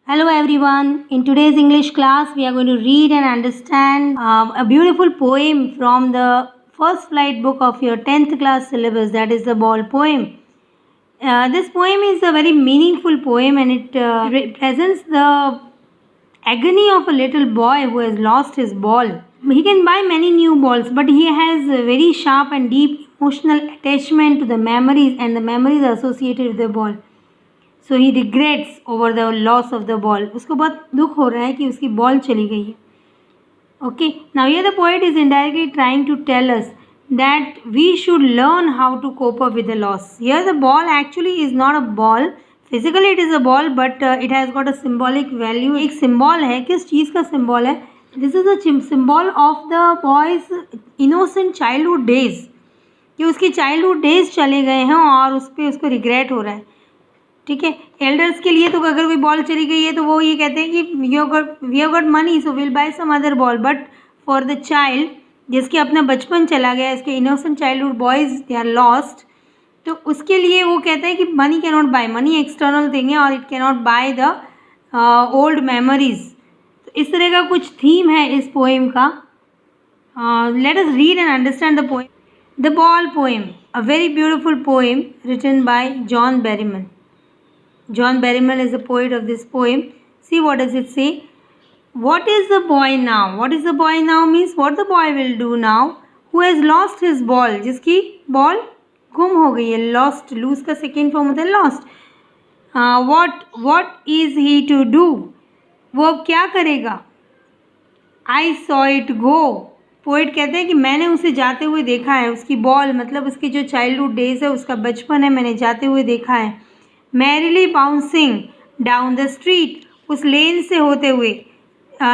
Hello everyone. In today's English class, we are going to read and understand a beautiful poem from the first flight book of your 10th class syllabus, that is the ball poem. This poem is a very meaningful poem and it represents the agony of a little boy who has lost his ball. He can buy many new balls, but he has a very sharp and deep emotional attachment to the memories and the memories associated with the ball. So he regrets over the loss of the ball. उसको बहुत दुख हो रहा है कि उसकी ball चली गई है. Okay, now here the poet is indirectly trying to tell us that we should learn how to cope up with the loss. Here the ball actually is not a ball. Physically it is a ball, but it has got a symbolic value. एक symbol है. किस चीज़ का symbol है? This is a symbol of the boy's innocent childhood days. कि उसकी childhood days चले गए हैं और उस पर उसको regret हो रहा है. ठीक है. एल्डर्स के लिए तो अगर कोई बॉल चली गई है तो वो ये कहते हैं कि we have got money so will buy some other ball. But for the child जिसके अपना बचपन चला गया, इसके innocent childhood boys they are lost, तो उसके लिए वो कहता है कि money can not buy. Money external thing है और it can not buy the old memories. तो इस तरह का कुछ थीम है इस पोएम का. Let us read and understand the poem. The ball poem, a very beautiful poem written by John Berryman. John Berryman is the poet of this poem. See what does it say. What is the boy now? What is the boy now means what the boy will do now who has lost his ball. जिसकी ball गुम हो गई है. Lost, lose का second form होता है lost. What is he to do? वो अब क्या करेगा? I saw it go. Poet कहते हैं कि मैंने उसे जाते हुए देखा है. उसकी बॉल मतलब उसकी जो चाइल्डहुड डेज है, उसका बचपन है, मैंने जाते हुए देखा है. Merrily bouncing down the street, उस लेन से होते हुए.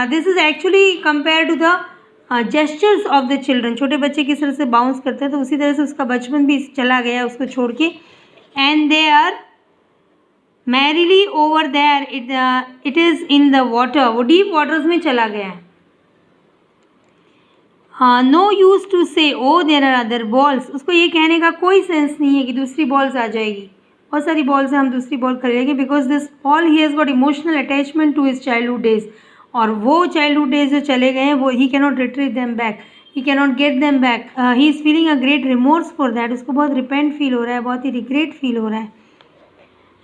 This is actually compare to the gestures of the children. छोटे बच्चे किस तरह से बाउंस करते हैं तो उसी तरह से उसका बचपन भी चला गया उसको छोड़ के. And they are merrily over there, it is in the water. वो डीप वाटर्स में चला गया है. No use to say O there are other balls. उसको ये कहने का कोई सेंस नहीं है कि दूसरी बॉल्स आ जाएगी. बहुत सारी बॉल्स हैं, हम दूसरी बॉल खरीदेंगे. Because this ball he has got emotional attachment to his childhood days. और वो चाइल्डहुड डेज जो चले गए हैं वो he can not retrieve them back, he can not get them back. He is feeling a great remorse for that. उसको बहुत repent feel हो रहा है, बहुत ही रिग्रेट फील हो रहा है.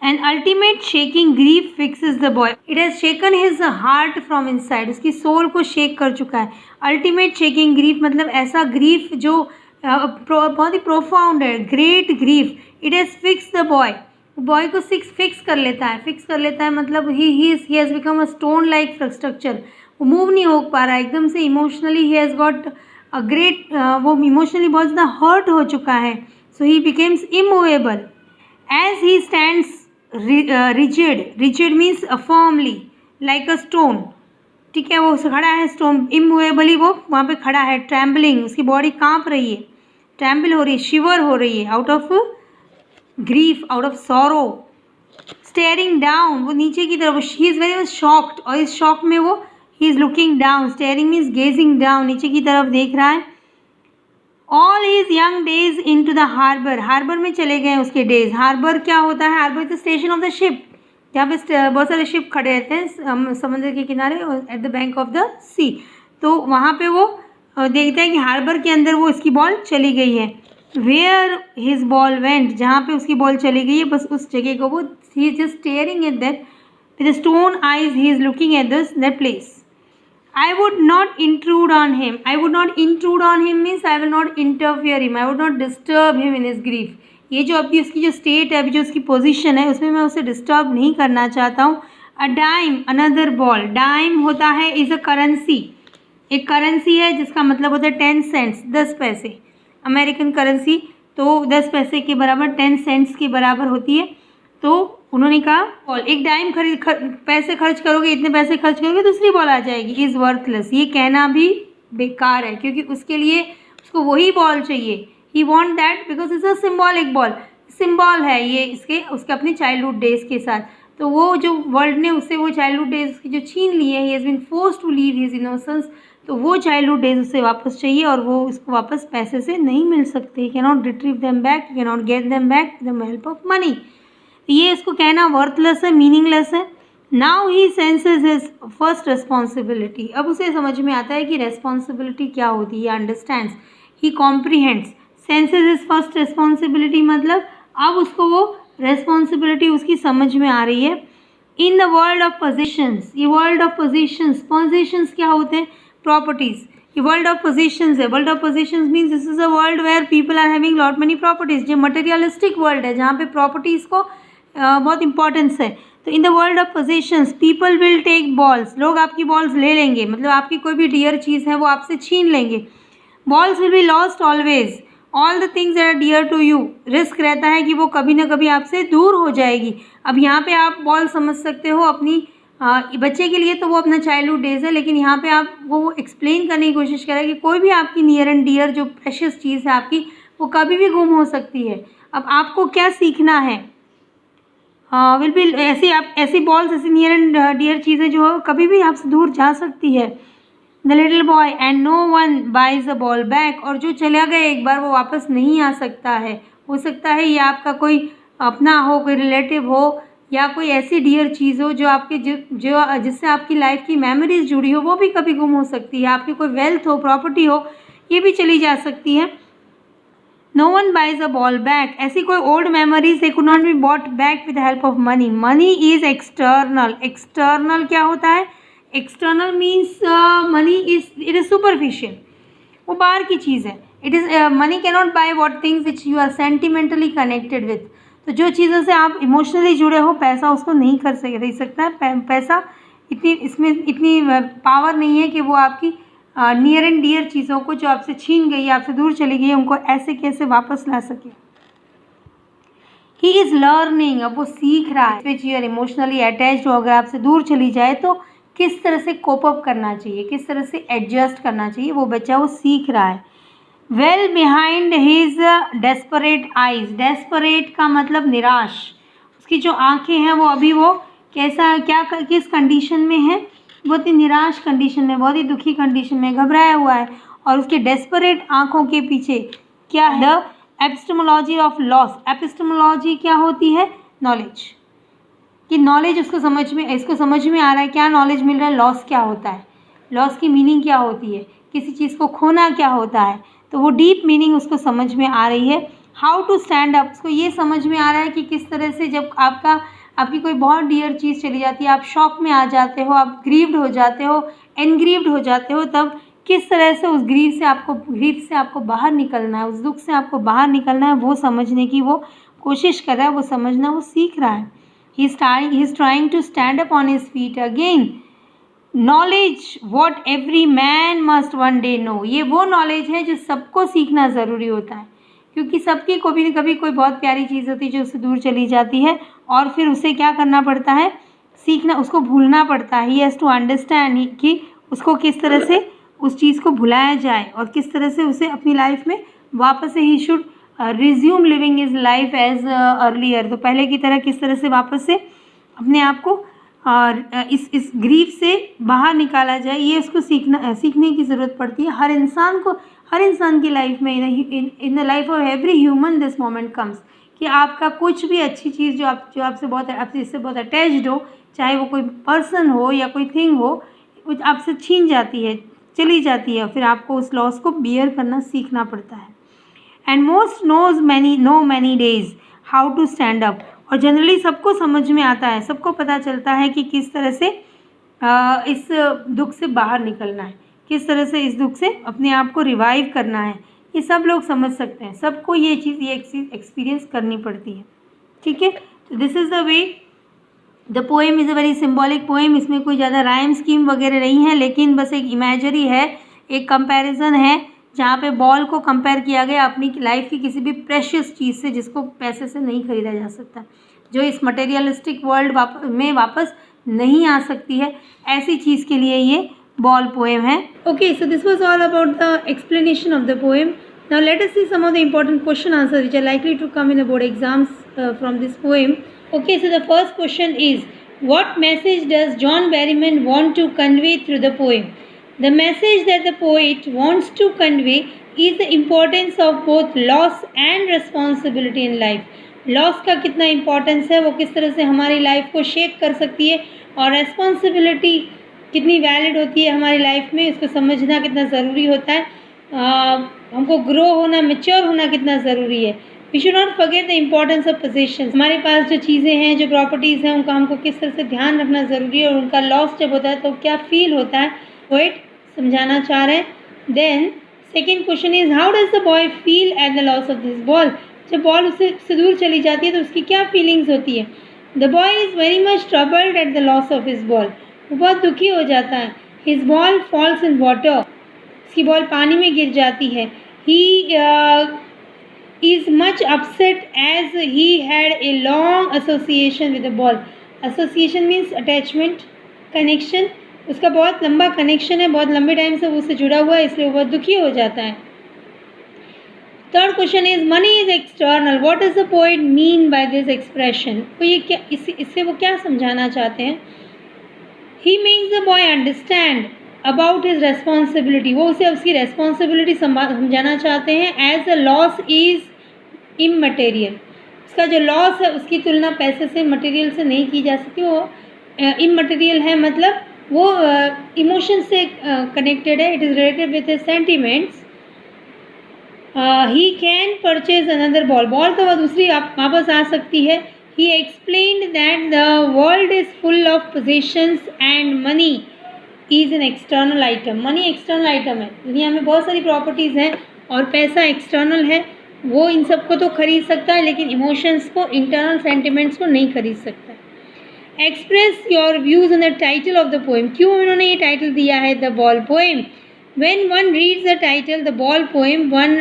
And ultimate shaking grief fixes the boy. It has shaken his heart from inside. उसकी सोल को शेक कर चुका है. अल्टीमेट शेकिंग ग्रीफ मतलब ऐसा ग्रीफ जो बहुत ही प्रोफाउंड है. Great grief. It has fix the boy. Boy को फिक्स कर लेता है. फिक्स कर लेता है मतलब he has become a stone like structure. वो मूव नहीं हो पा रहा है एकदम से. Emotionally he has got a great, वो इमोशनली बहुत ज़्यादा हर्ट हो चुका है. So he becomes immovable. As he stands rigid means firmly like a stone. ठीक है, वो खड़ा है स्टोन. इमूवेबली वो वहाँ पे खड़ा है. ट्रैम्बलिंग, उसकी बॉडी काँप रही है, ट्रैम्बल हो रही है, शिवर हो रही है out of grief, out of sorrow. Staring down, वो नीचे की तरफ. He is very much shocked और इस शॉक में वो he is looking down. Staring means gazing down, नीचे की तरफ देख रहा है. All his young days into the harbour. Harbour में चले गए उसके डेज. हार्बर क्या होता है? Harbour is the station of the ship. जहाँ पे बहुत सारे शिप खड़े रहते हैं समुद्र के किनारे at the bank of the sea. तो वहाँ पे वो देखता है कि हार्बर के अंदर वो इसकी बॉल चली गई है. वेयर हिज बॉल वेंट, जहाँ पे उसकी बॉल चली गई है बस उस जगह को वो he is just staring at that with stone eyes. He is looking at that place. I would not intrude on him. I would not intrude on him means I will not interfere him. I would not disturb him in his grief. ये जो अभी उसकी जो state है, अभी जो उसकी position है, उसमें मैं उसे डिस्टर्ब नहीं करना चाहता हूँ. A dime another ball. Dime होता है इज़ अ करेंसी. एक करेंसी है जिसका मतलब होता है 10 सेंट्स, 10 पैसे. अमेरिकन करेंसी तो 10 पैसे के बराबर 10 सेंट्स के बराबर होती है. तो उन्होंने कहा बॉल, एक डाइम पैसे खर्च करोगे, इतने पैसे खर्च करोगे, दूसरी बॉल आ जाएगी. Is worthless. ये कहना भी बेकार है क्योंकि उसके लिए उसको वही बॉल चाहिए. He want that because it's a symbolic ball. Symbol है ये उसके अपने चाइल्डहुड डेज के साथ. तो वो जो वर्ल्ड ने उससे वो चाइल्डहुड डेज की जो छीन ली है, he has been forced to leave his innocence. तो वो चाइल्डहुड डेज उसे वापस चाहिए और वो उसको वापस पैसे से नहीं मिल सकते. ही can not retrieve them back, he can not get them back with the help of money. ये इसको कहना वर्थलेस है, मीनिंगलेस है. Now he senses his first responsibility, अब उसे समझ में आता है कि रेस्पॉन्सिबिलिटी क्या होती है, अंडरस्टैंड्स, ही कॉम्प्रीहेंड्स, सेंसेस हिज फर्स्ट रिस्पॉन्सिबिलिटी मतलब अब उसको वो रेस्पॉन्सिबिलिटी उसकी समझ में आ रही है। In the world of possessions, ये वर्ल्ड ऑफ पोजिशंस, पोजिशंस क्या होते हैं, प्रॉपर्टीज, ये वर्ल्ड ऑफ पोजिशंस है। World of possessions means this is a world where people are having lot money properties, जो मटेरियलिस्टिक वर्ल्ड है जहाँ पे प्रॉपर्टीज को बहुत इंपॉर्टेंस है। तो in the world of possessions people will take balls, लोग आपकी बॉल्स ले लेंगे, मतलब आपकी कोई भी डियर चीज़ है वो आपसे छीन लेंगे। Balls will be lost always, all the things that are dear to you, risk रहता है कि वो कभी ना कभी आपसे दूर हो जाएगी। अब यहाँ पे आप बॉल समझ सकते हो अपनी बच्चे के लिए तो वो अपना चाइल्डहुड डेज है, लेकिन यहाँ पे आप वो एक्सप्लेन करने की कोशिश करें कि कोई भी आपकी नियर एंड डियर जो प्रेशियस चीज़ है आपकी, वो कभी भी गुम हो सकती है। अब आपको क्या सीखना है, विल बी ऐसी बॉल्स, ऐसी नियर एंड डियर चीज़ें जो कभी भी आपसे दूर जा सकती है। The little boy and no one buys a ball back, और जो चला गया एक बार वो वापस नहीं आ सकता है। हो सकता है ये आपका कोई अपना हो, कोई रिलेटिव हो, या कोई ऐसी डियर चीज़ हो जो आपके जो जिससे आपकी लाइफ की मेमोरीज जुड़ी हो, वो भी कभी गुम हो सकती है। आपकी कोई वेल्थ हो, प्रॉपर्टी हो, ये भी चली जा सकती है। No one buys a ball back, ऐसी कोई old memories they could not be bought back with help of money. Money is external, external क्या होता है, external means money is, it is superficial, वो बाहर की चीज़ है। It is money can not buy what things which you are sentimentally connected with, तो जो चीज़ों से आप इमोशनली जुड़े हो पैसा उसको नहीं कर दे सकता है। पैसा इसमें इतनी पावर नहीं है कि वो आपकी नियर एंड डियर चीज़ों को जो आपसे छीन गई, आपसे दूर चली गई, उनको ऐसे कैसे वापस ला सके। ही इज़ लर्निंग, अब वो सीख रहा है, which you are emotionally attached हो, अगर आपसे दूर चली जाए तो किस तरह से कोप अप करना चाहिए, किस तरह से एडजस्ट करना चाहिए, वो बच्चा वो सीख रहा है। Well behind his desperate eyes, desperate का मतलब निराश, उसकी जो आंखें हैं वो अभी वो कैसा किस कंडीशन में है, बहुत ही निराश कंडीशन में, बहुत ही दुखी कंडीशन में, घबराया हुआ है, और उसके डेस्परेट आंखों के पीछे क्या है, the epistemology of loss. Epistemology क्या होती है, नॉलेज, कि नॉलेज उसको इसको समझ में आ रहा है, क्या नॉलेज मिल रहा है, लॉस क्या होता है, लॉस की मीनिंग क्या होती है, किसी चीज़ को खोना क्या होता है, तो वो डीप मीनिंग उसको समझ में आ रही है। हाउ टू स्टैंड अप, उसको ये समझ में आ रहा है कि किस तरह से जब आपकी कोई बहुत डियर चीज़ चली जाती है, आप शॉक में आ जाते हो, आप ग्रीव्ड हो जाते हो, एनग्रीव्ड हो जाते हो, तब किस तरह से उस ग्रीफ से आपको बाहर निकलना है, उस दुख से आपको बाहर निकलना है, वो समझने की वो कोशिश कर रहा है, वो समझना वो सीख रहा है। he is trying to stand up on his feet again. Knowledge what every man must one day know, ये वो नॉलेज है जो सबको सीखना ज़रूरी होता है, क्योंकि सबकी कभी न कभी कोई बहुत प्यारी चीज़ होती है जो उससे दूर चली जाती है, और फिर उसे क्या करना पड़ता है, सीखना, उसको भूलना पड़ता है। ही हैज़ टू अंडरस्टैंड कि उसको किस तरह से उस चीज़ को भुलाया जाए, और किस तरह से उसे अपनी लाइफ में वापस से he should resume living is life as earlier, तो पहले की तरह किस तरह से वापस से अपने आप को इस ग्रीफ से बाहर निकाला जाए, ये उसको सीखने की ज़रूरत पड़ती है। हर इंसान की लाइफ में, in the life of every human this moment comes, कि आपका कुछ भी अच्छी चीज़ जो आपसे इससे बहुत अटैच्ड हो, चाहे वो कोई पर्सन हो या कोई थिंग हो, वो आपसे छीन जाती है, चली जाती है, फिर आपको उस लॉस को बियर करना सीखना पड़ता है। And most no many days how to stand up, और जनरली सबको समझ में आता है, सबको पता चलता है कि किस तरह से इस दुख से बाहर निकलना है, किस तरह से इस दुख से अपने आप को रिवाइव करना है, ये सब लोग समझ सकते हैं, सबको ये एक्सपीरियंस करनी पड़ती है। ठीक है, तो this is the way. The poem is a very symbolic poem, इसमें कोई ज़्यादा राइम स्कीम वगैरह नहीं है, लेकिन बस एक इमेजरी है, एक कंपैरिजन है, जहाँ पे बॉल को कंपेयर किया गया अपनी लाइफ की किसी भी प्रेशियस चीज़ से, जिसको पैसे से नहीं खरीदा जा सकता, जो इस मटेरियलिस्टिक वर्ल्ड में वापस नहीं आ सकती है, ऐसी चीज़ के लिए ये बॉल पोएम है। Okay, so this was all about the explanation of the poem. Now let us see some of the important question answer which are likely to come in the board exams from this poem. Okay, so the first question is, what message does John Berryman want to convey through the poem? The message that the poet wants to convey is the importance of both loss and responsibility in life. Loss का कितना importance है, वो किस तरह से हमारी life को shape कर सकती है, और रेस्पॉन्सिबिलिटी कितनी वैलिड होती है हमारी लाइफ में, इसको समझना कितना ज़रूरी होता है। हमको ग्रो होना, मैच्योर होना कितना ज़रूरी है। We should not forget the importance of possessions. हमारे पास जो चीज़ें हैं, जो प्रॉपर्टीज़ हैं, उनका हमको किस तरह से ध्यान रखना ज़रूरी है, और उनका लॉस जब होता है तो क्या फील होता है, पोएट समझाना चाह रहे हैं। Then second question is how does the boy feel at the loss of this ball. जब बॉल उससे दूर चली जाती है तो उसकी क्या फीलिंग्स होती है। The boy is very much troubled eight the loss of his ball. वो बहुत दुखी हो जाता है। His ball falls in water. उसकी बॉल पानी में गिर जाती है। ही is much upset as he had a long association with the ball. Association means attachment, connection. उसका बहुत लंबा कनेक्शन है, बहुत लंबे टाइम से वो उससे जुड़ा हुआ है, इसलिए वो बहुत दुखी हो जाता है। Third question is money is external. What does the poet mean by this expression. तो ये क्या, इससे वो क्या समझाना चाहते हैं। He makes the boy understand about his responsibility. वो उसे उसकी रेस्पॉन्सिबिलिटी समझाना चाहते हैं। As a loss is immaterial. उसका जो लॉस है उसकी तुलना पैसे से, मटेरियल से नहीं की जा सकती। वो इमटेरियल है, मतलब वो इमोशन से कनेक्टेड है। It is related with his sentiments. He can purchase another ball. Ball तो वह दूसरी वापस आ सकती है। ही explained that the world is full of possessions and money is an external item. Money external item है। दुनिया में बहुत सारी प्रॉपर्टीज़ हैं और पैसा एक्सटर्नल है। वो इन सबको तो खरीद सकता है, लेकिन इमोशंस को, इंटरनल सेंटिमेंट्स को नहीं खरीद सकता। Express your views on the title of the poem. क्यों उन्होंने ये टाइटल दिया है, the ball poem. When one reads the title, The Ball Poem, one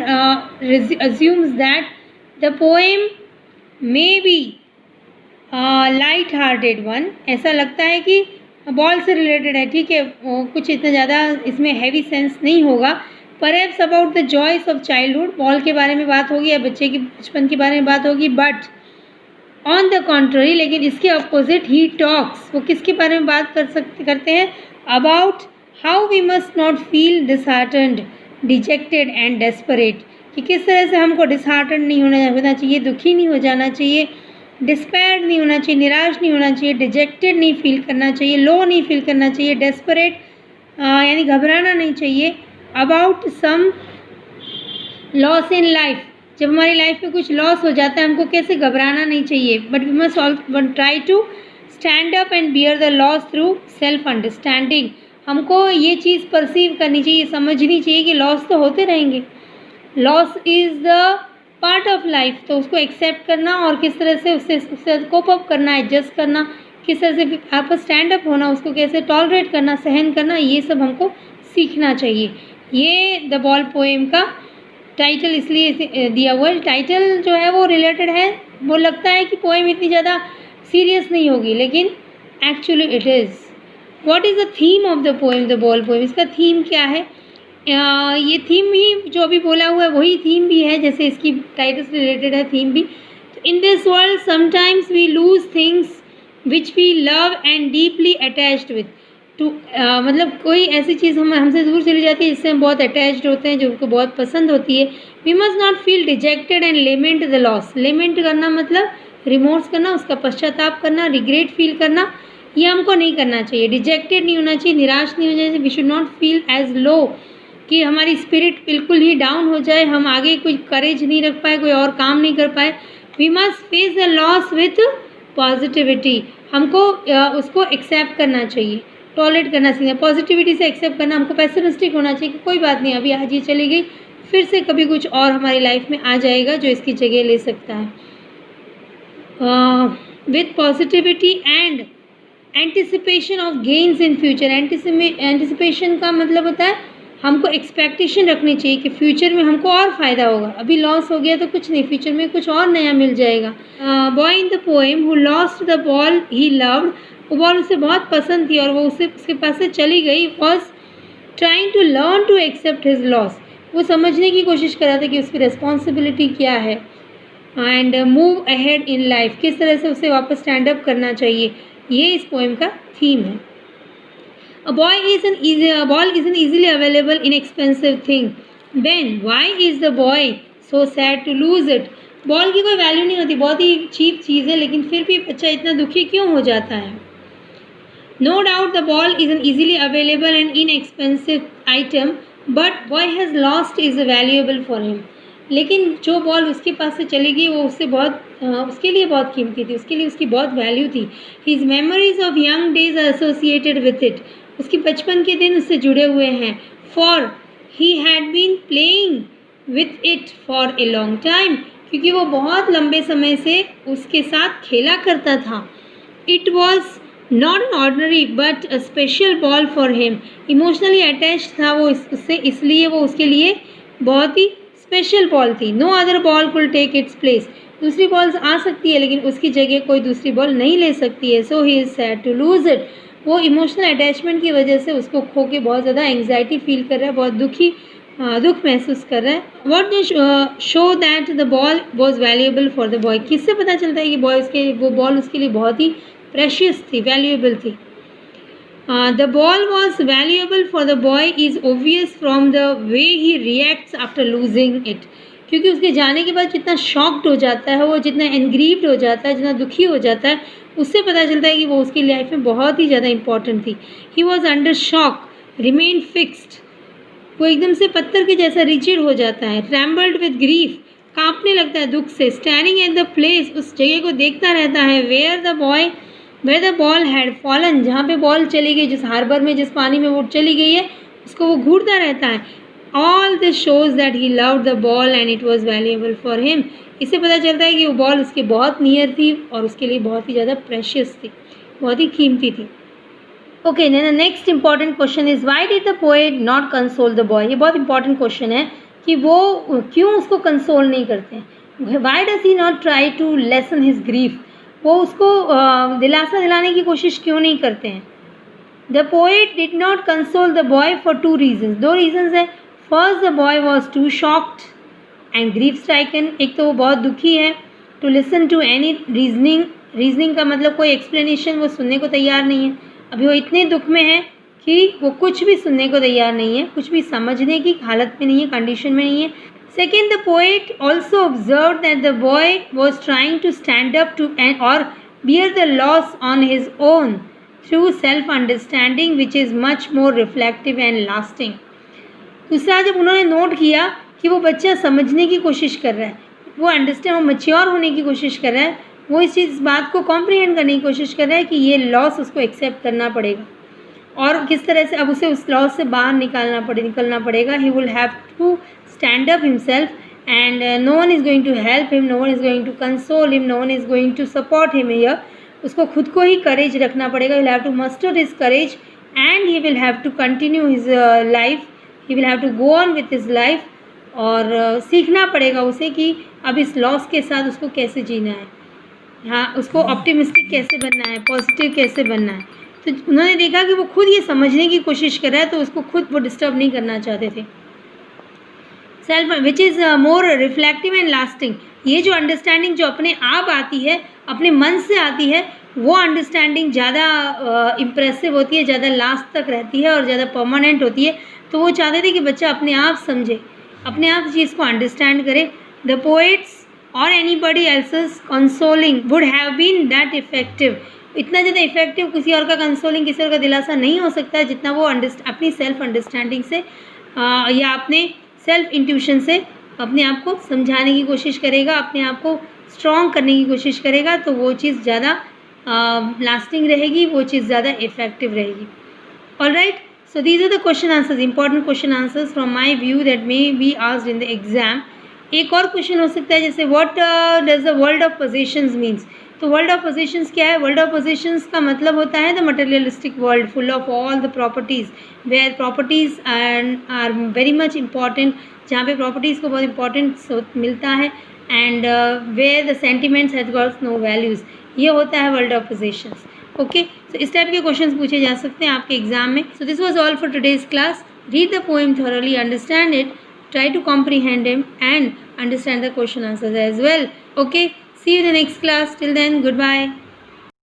assumes that the poem may be light-hearted one. ऐसा लगता है कि बॉल से रिलेटेड है, ठीक है, कुछ इतना ज़्यादा इसमें हैवी सेंस नहीं होगा। Perhaps about the joys of childhood, ball के बारे में बात होगी या बच्चे के बचपन के बारे में बात होगी। बट ऑन द कॉन्ट्ररी, लेकिन इसके अपोजिट, ही टॉक्स, वो किसके बारे में बात करते हैं, about how we must not feel disheartened, dejected and desperate। कि किस तरह से हमको disheartened नहीं होना चाहिए, दुखी नहीं हो जाना चाहिए, despaired नहीं होना चाहिए, निराश नहीं होना चाहिए, dejected नहीं फील करना चाहिए, लो नहीं फील करना चाहिए, desperate यानी घबराना नहीं चाहिए। about some loss in life, जब हमारी लाइफ में कुछ लॉस हो जाता है हमको कैसे घबराना नहीं चाहिए। But we must try to stand up and bear the loss through self understanding. हमको ये चीज़ परसीव करनी चाहिए, समझनी चाहिए कि लॉस तो होते रहेंगे। Loss is the part of life. तो उसको एक्सेप्ट करना और किस तरह से उससे कोप अप करना, एडजस्ट करना, किस तरह से आपका स्टैंड अप होना, उसको कैसे टॉलरेट करना, सहन करना, ये सब हमको सीखना चाहिए। ये द बॉल पोएम का टाइटल इसलिए दिया हुआ है। टाइटल जो है वो रिलेटेड है, वो लगता है कि पोएम इतनी ज़्यादा सीरियस नहीं होगी, लेकिन actually it is. What is the theme of the poem, the ball poem. इसका थीम क्या है, ये थीम भी जो अभी बोला हुआ है वही थीम भी है, जैसे इसकी टाइटल से रिलेटेड है थीम भी। In this world sometimes we lose things which we love and deeply attached with to. मतलब कोई ऐसी चीज़ हमसे दूर चली जाती है जिससे हम बहुत अटैच्ड होते हैं, जो हमको बहुत पसंद होती है। We must not feel dejected and lament the loss. Lament करना मतलब रिमोर्स करना, उसका पश्चाताप करना, रिग्रेट फील करना, ये हमको नहीं करना चाहिए। डिजेक्टेड नहीं होना चाहिए, निराश नहीं होना चाहिए। We should not feel as low, कि हमारी स्पिरिट बिल्कुल ही डाउन हो जाए, हम आगे कोई करेज नहीं रख पाए, कोई और काम नहीं कर पाए। We must face the loss with positivity. हमको उसको एक्सेप्ट करना चाहिए, टॉलरेट करना चाहिए, पॉजिटिविटी से एक्सेप्ट करना। हमको पेसिमिस्टिक होना चाहिए कि कोई बात नहीं, अभी आज ये चली गई, फिर से कभी कुछ और हमारी लाइफ में आ जाएगा जो इसकी जगह ले सकता है। With positivity and anticipation of gains in future. Anticipation का मतलब होता है हमको एक्सपेक्टेशन रखनी चाहिए कि फ्यूचर में हमको और फ़ायदा होगा। अभी लॉस हो गया तो कुछ नहीं, फ्यूचर में कुछ और नया मिल जाएगा। Boy in the poem who lost the ball he loved, वो बॉल उसे बहुत पसंद थी और वो उसके पास से चली गई। Was trying to learn to accept his loss, वो समझने की कोशिश कर रहा था कि उसकी रिस्पॉन्सिबिलिटी क्या है and move ahead in life, किस तरह से उसे वापस स्टैंड अप करना चाहिए। ये इस पोएम का थीम है। A ball is an easily available, inexpensive thing. Then why is the boy so sad to lose it? Ball की कोई वैल्यू नहीं होती, बहुत ही चीप चीज़ है, लेकिन फिर भी बच्चा इतना दुखी क्यों हो जाता है? No doubt the ball is an easily available and inexpensive item, but boy has lost is valuable for him. लेकिन जो बॉल उसके पास से चली गई वो उससे उसके लिए बहुत कीमती थी, उसके लिए उसकी बहुत वैल्यू थी. His memories of young days are associated with it. उसकी बचपन के दिन उससे जुड़े हुए हैं. For he had been playing with it for a long time. क्योंकि वो बहुत लंबे समय से उसके साथ खेला करता था. It was not an ordinary but a special ball for him. Emotionally attach था वो उससे, इसलिए वो उसके लिए बहुत ही स्पेशल बॉल थी. नो अदर बॉल कुल टेक इट्स प्लेस. दूसरी बॉल्स आ सकती है लेकिन उसकी जगह कोई दूसरी बॉल नहीं ले सकती है. So he is sad to lose it. वो इमोशनल अटैचमेंट की वजह से उसको खो के बहुत ज़्यादा एंग्जाइटी फील कर रहा है, बहुत दुख महसूस कर रहा है. What day show that the ball was valuable for the boy. किससे पता चलता है कि वो बॉल उसके लिए बहुत ही प्रेशियस थी, वैल्यूएबल थी. The ball was valuable for the boy is obvious from the way he reacts after losing it. क्योंकि उसके जाने के बाद जितना शॉक्ड हो जाता है वो, जितना एनग्रीव्ड हो जाता है, जितना दुखी हो जाता है, उससे पता चलता है कि वो उसकी लाइफ में बहुत ही ज़्यादा इंपॉर्टेंट थी. He was under shock, remain fixed. वो एकदम से पत्थर के जैसा रिजिड हो जाता है. ट्रैम्बल्ड विद ग्रीफ, कांपने लगता है दुख से. स्टैंडिंग एट द प्लेस, उस जगह को देखता रहता है. Where the ball had fallen, जहाँ पे बॉल चली गई, जिस हार्बर में, जिस पानी में वो चली गई है, उसको वो घूरता रहता है. All this shows that he loved the ball and it was valuable for him. इससे पता चलता है कि वो बॉल उसके बहुत नियर थी और उसके लिए बहुत ही ज़्यादा प्रेशियस थी, बहुत ही कीमती थी. Okay, then the next important question is why did the poet not console the boy. ये बहुत इंपॉर्टेंट क्वेश्चन है कि वो क्यों उसको कंसोल नहीं करते हैं. Why does he not try to lessen his grief. वो उसको दिलासा दिलाने की कोशिश क्यों नहीं करते हैं. The poet did not console the boy for 2 reasons. 2 reasons है. First, the boy was too shocked and grief stricken. एक तो वो बहुत दुखी है. To listen to any reasoning का मतलब कोई एक्सप्लेनेशन वो सुनने को तैयार नहीं है. अभी वो इतने दुख में है कि वो कुछ भी सुनने को तैयार नहीं है, कुछ भी समझने की हालत में नहीं है, कंडीशन में नहीं है. Second, the poet also observed that the boy was trying to stand up to or bear the loss on his own through self-understanding, which is much more reflective and lasting. दूसरा, जब उन्होंने note किया कि वो बच्चा समझने की कोशिश कर रहा है, वो वो मैच्योर होने की कोशिश कर रहा है, वो इस बात को कॉम्प्रिहेंड करने की कोशिश कर रहा है कि ये लॉस उसको एक्सेप्ट करना पड़ेगा और किस तरह से अब उसे उस लॉस से बाहर निकलना पड़ेगा. He will have to stand up himself and no one is going to help him, no one is going to console him, no one is going to support him here. उसको खुद को ही courage रखना पड़ेगा. he will have to muster his courage and he will have to continue his life. he will have to go on with his life और सीखना पड़ेगा उसे कि अब इस लॉस के साथ उसको कैसे जीना है. हाँ, उसको ऑप्टिमिस्टिक कैसे बनना है, पॉजिटिव कैसे बनना है. तो उन्होंने देखा कि वो खुद ये समझने की कोशिश कर रहा है, तो उसको खुद वो डिस्टर्ब नहीं करना चाहते थे. Self which is more reflective and lasting. ये जो अंडरस्टैंडिंग जो अपने आप आती है, अपने मन से आती है, वो अंडरस्टैंडिंग ज़्यादा इम्प्रेसिव होती है, ज़्यादा लास्ट तक रहती है और ज़्यादा परमानेंट होती है. तो वो चाहते थे कि बच्चा अपने आप समझे, अपने आप चीज़ को अंडरस्टैंड करे. द पोएट्स और anybody else's consoling would have been that effective. इतना ज़्यादा इफेक्टिव किसी और का कंसोलिंग, किसी और का दिलासा नहीं हो सकता है जितना वो अपनी सेल्फ अंडरस्टैंडिंग से या अपने सेल्फ इंट्यूशन से अपने आप को समझाने की कोशिश करेगा, अपने आप को स्ट्रॉन्ग करने की कोशिश करेगा. तो वो चीज़ ज़्यादा लास्टिंग रहेगी, वो चीज़ ज़्यादा इफेक्टिव रहेगी. All right, so these are the question answers, important question answers from my view that may be asked in the exam. एक और क्वेश्चन हो सकता है जैसे what does the world of possessions means. तो वर्ल्ड ऑफ पोजेशंस क्या है. World of possessions का मतलब होता है the materialistic world full of all the properties, where properties are very much important, जहाँ पे प्रॉपर्टीज़ को बहुत इंपॉर्टेंस मिलता है. And where the sentiments has got no values. ये होता है वर्ल्ड ऑफ पोजेशंस. ओके, तो इस टाइप के क्वेश्चंस पूछे जा सकते हैं आपके एग्जाम में. सो this was all for today's class. Read the poem thoroughly, understand it, try to comprehend him and understand the question answers as well. Okay, see you in the next class. Till then, goodbye.